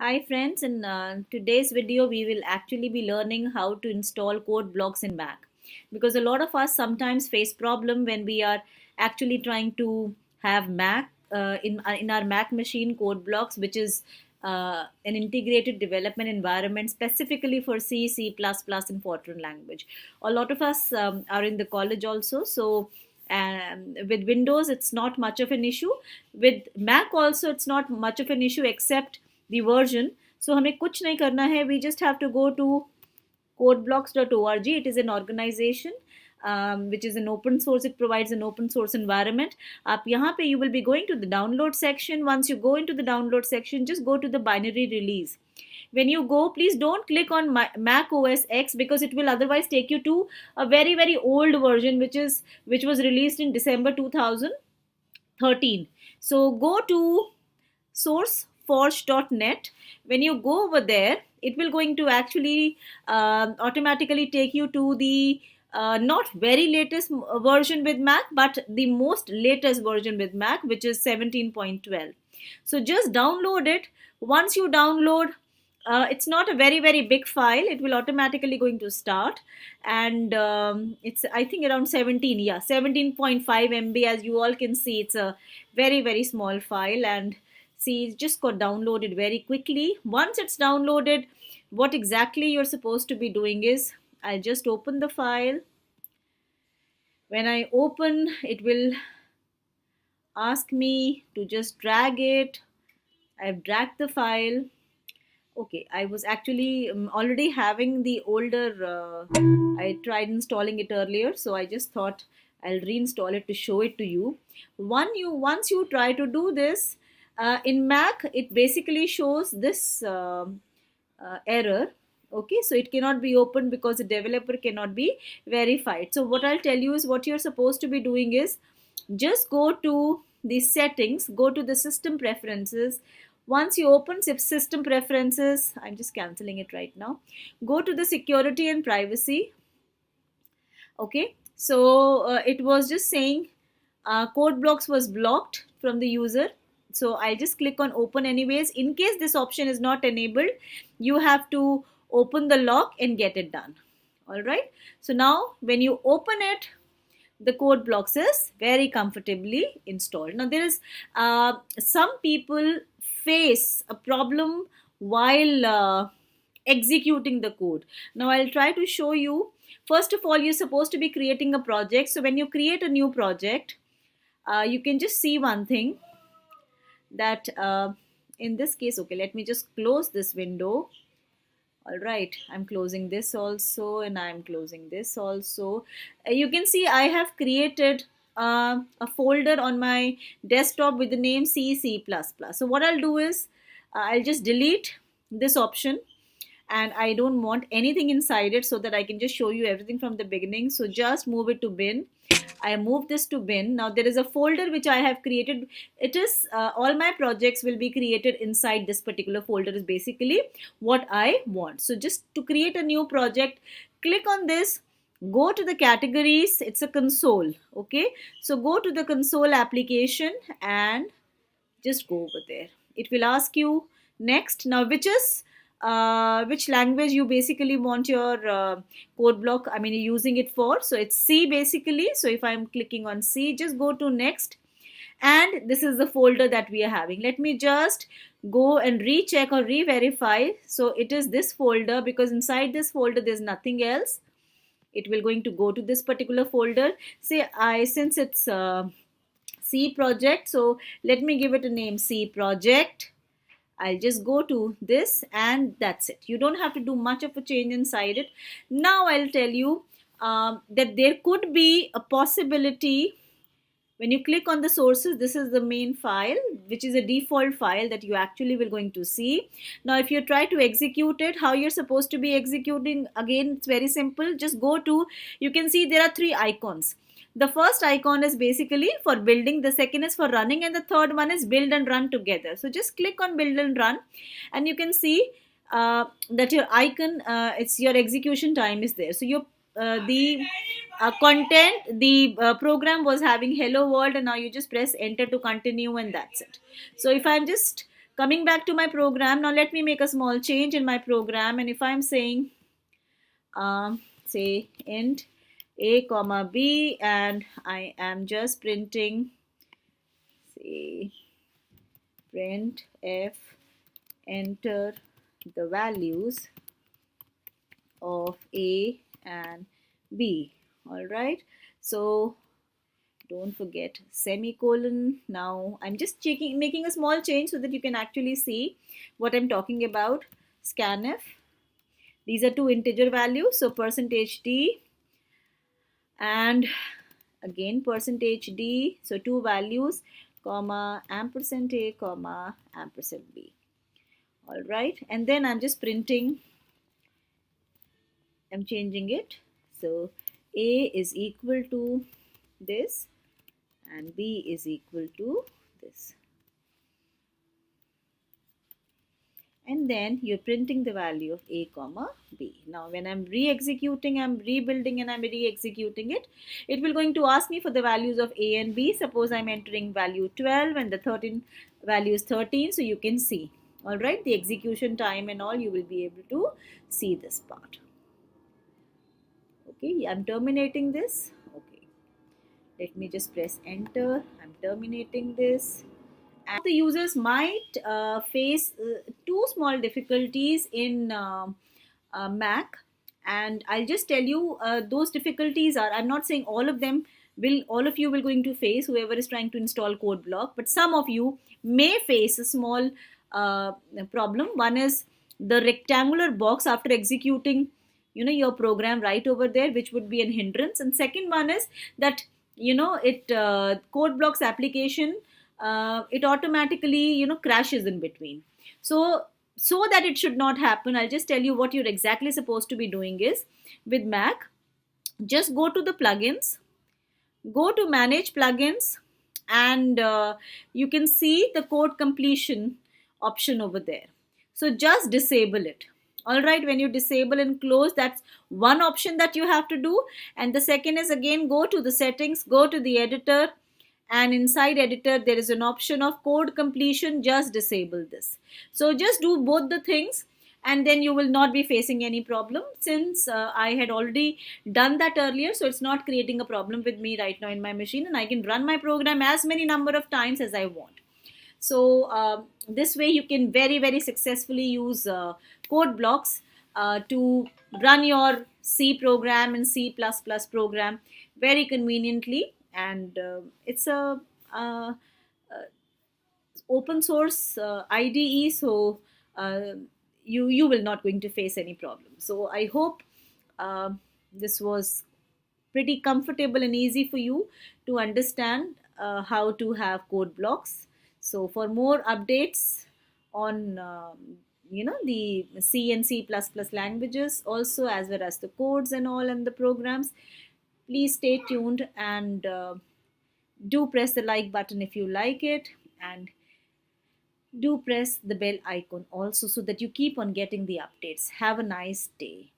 Hi friends, in today's video we will actually be learning how to install code blocks in Mac, because a lot of us sometimes face problem when we are actually trying to have Mac in our Mac machine code blocks, which is an integrated development environment specifically for C, C++, and Fortran language. A lot of us are in the college also, so with Windows it's not much of an issue. With Mac also it's not much of an issue except the version. So हमें कुछ नहीं करना है. We just have to go to codeblocks.org. It is an organization which is an open source. It provides an open source environment. आप यहाँ पे you will be going to the download section. Once you go into the download section, just go to the binary release. When you go, please don't click on Mac OS X, because it will otherwise take you to a very old version which was released in December 2013. So go to sourceforge.net. When you go over there, it will going to actually automatically take you to the not very latest version with Mac, but the most latest version with Mac, which is 17.12. So just download it. Once you download, it's not a very big file. It will automatically going to start, and it's I think around 17, yeah, 17.5 MB. As you all can see, it's a very small file, and see, it just got downloaded very quickly. Once it's downloaded, what exactly you're supposed to be doing is, I just open the file. When I open, it will ask me to just drag it. I've dragged the file. Okay, I was actually already having the older. I tried installing it earlier, so I just thought I'll reinstall it to show it to you. Once you try to do this in Mac, it basically shows this error. Okay, so it cannot be opened because the developer cannot be verified. So what I'll tell you is, what you're supposed to be doing is, just go to the settings, go to the system preferences. Once you open system preferences, I'm just canceling it right now. Go to the security and privacy. Okay, so it was just saying code blocks was blocked from the user. So I just click on open anyways. In case this option is not enabled, you have to open the lock and get it done. All right, so now when you open it, the code blocks is very comfortably installed. Now there is some people face a problem while executing the code. Now I'll try to show you. First of all, you're supposed to be creating a project. So when you create a new project, you can just see one thing, that in this case, okay, let me just close this window. All right, I'm closing this also, and I'm closing this also. You can see I have created a folder on my desktop with the name C++. So what I'll do is, I'll just delete this option, and I don't want anything inside it, so that I can just show you everything from the beginning. So just move it to bin. I move this to bin. Now there is a folder which I have created. It is all my projects will be created inside this particular folder, is basically what I want. So just to create a new project, click on this, go to the categories. It's a console. Okay, so go to the console application and just go over there. It will ask you next. Now which language you basically want your code block, I mean, you're using it for. So it's C basically. So if I'm clicking on C, just go to next, and this is the folder that we are having. Let me just go and recheck or re-verify. So it is this folder, because inside this folder there's nothing else. It will going to go to this particular folder. Say since it's C project, so let me give it a name, C project. I'll just go to this, and that's it. You don't have to do much of a change inside it. Now I'll tell you that there could be a possibility. When you click on the sources, this is the main file, which is a default file that you actually will going to see. Now if you try to execute it, how you're supposed to be executing, again, it's very simple. Just go to, you can see there are three icons. The first icon is basically for building, the second is for running, and the third one is build and run together. So just click on build and run, and you can see that your icon, it's your execution time is there. So your the content, the program was having hello world, and now you just press enter to continue, and that's it. So if I'm just Coming back to my program, now let me make a small change in my program. And if I'm saying, say int a comma b, and I am just printing, say print f, enter the values of a and b. All right. So don't forget semicolon. Now I'm just checking, making a small change so that you can actually see what I'm talking about. Scanf. These are two integer values. So percentage d and again percentage d. So two values, comma ampersand a, comma ampersand b. All right. And then I'm just printing, I'm changing it. So a is equal to this and b is equal to this. And then you're printing the value of a comma b. Now when I'm re-executing, I'm rebuilding and I'm re-executing it, it will going to ask me for the values of a and b. Suppose I'm entering value 12 and the 13 value is 13, so you can see, all right, the execution time and all, you will be able to see this part. Okay, I'm terminating this. Okay, let me just press enter. I'm terminating this. And the users might face two small difficulties in Mac, and I'll just tell you those difficulties are, I'm not saying all of them will, all of you will going to face, whoever is trying to install code block, but some of you may face a small uh, problem. One is the rectangular box after executing, you know, your program right over there, which would be an hindrance. And second one is that, you know, it code blocks application, it automatically, you know, crashes in between. So that it should not happen, I'll just tell you what you're exactly supposed to be doing is, with Mac, just go to the plugins, go to manage plugins, and you can see the code completion option over there. So just disable it. All right, when you disable and close, that's one option that you have to do. And the second is, again, go to the settings, go to the editor, and inside editor there is an option of code completion. Just disable this. So just do both the things, and then you will not be facing any problem, since I had already done that earlier, so it's not creating a problem with me right now in my machine, and I can run my program as many number of times as I want. So this way you can very, very successfully use code blocks to run your C program and C++ program very conveniently. And it's a uh, open source IDE, so uh, you will not going to face any problem. So I hope this was pretty comfortable and easy for you to understand how to have code blocks. So for more updates on you know, the C and C++ languages also, as well as the codes and all and the programs, please stay tuned, and do press the like button if you like it, and do press the bell icon also, so that you keep on getting the updates. Have a nice day.